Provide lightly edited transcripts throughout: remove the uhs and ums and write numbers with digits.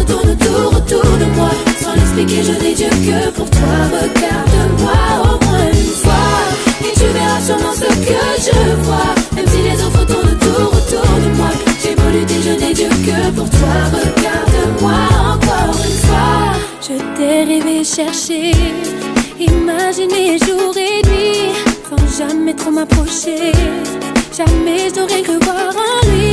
tournent autour de moi. Sans l'expliquer, je n'ai Dieu que pour toi. Regarde-moi au moins une fois, et tu verras sûrement ce que je vois. Même si les autres tournent autour de moi, j'ai beau lutter, je n'ai Dieu que pour toi. Regarde-moi encore une fois. Je t'ai rêvé chercher, imaginer jour et nuit, sans jamais trop m'approcher. Jamais je n'aurais cru voir en lui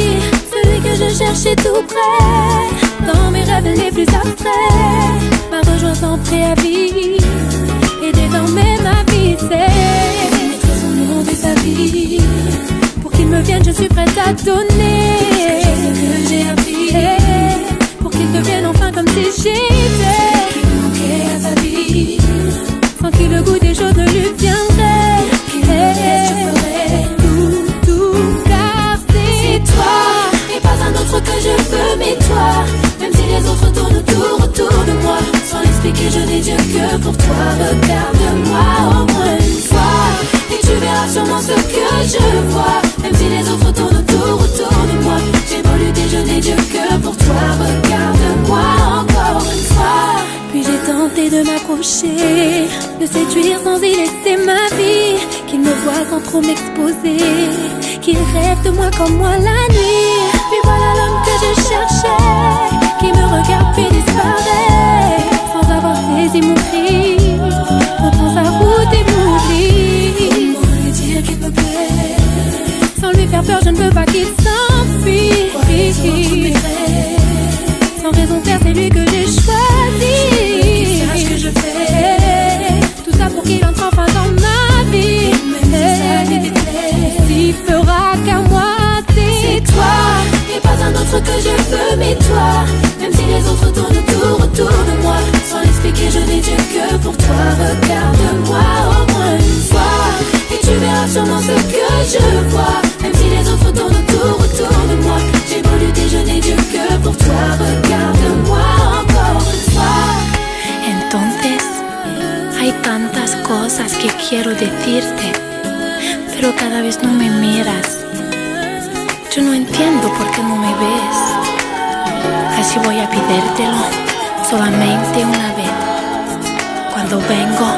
celui que je cherchais tout près. Dans mes rêves les plus abstraits, m'a rejoint sans préavis, et désormais ma vie c'est mettre son nom de sa vie. Pour qu'il me vienne, je suis prête à donner ce que j'ai appris, pour qu'il devienne enfin comme si j'étais qui manquait à sa vie, sans qu'il le goût des choses ne lui viendrait. Qu'il me laisse, je ferai tout, car c'est toi et pas un autre que je veux, mais toi. Même si les autres tournent autour de moi, sans l'expliquer, je n'ai Dieu que pour toi. Regarde-moi au moins une fois, et tu verras sûrement ce que je vois. Même si les autres tournent autour de moi, j'ai beau lutter, je n'ai Dieu que pour toi. Regarde-moi encore une fois. Puis j'ai tenté de m'accrocher, de séduire sans y laisser ma vie, qu'il me voit sans trop m'exposer, qu'il rêve de moi comme moi la nuit. Puis voilà l'homme que je cherchais, qui me regarde puis disparaît, sans avoir saisi mon cri, reprend sa route et m'oublie. Comment lui dire qu'il me plaît, sans lui faire peur, je ne veux pas qu'il s'enfuit. Sans raison faire, c'est lui que j'ai choisi. Qu'il sache que je fais tout ça pour qu'il entre enfin dans ma vie. S'il fera qu'à moi, c'est toi et pas un autre que je veux, mais toi. Même si les autres tournent autour de moi, sans l'expliquer, je n'ai Dieu que pour toi. Regarde-moi au moins une fois, et tu verras sûrement ce que je vois. Même si les autres tournent autour de moi, j'ai beau lutter, je n'ai Dieu que pour toi. Regarde-moi encore une fois. Entonces, hay tantas cosas que quiero decirte, pero cada vez no me miras. Yo no entiendo por qué no me ves. Así voy a pedírtelo solamente una vez. Cuando vengo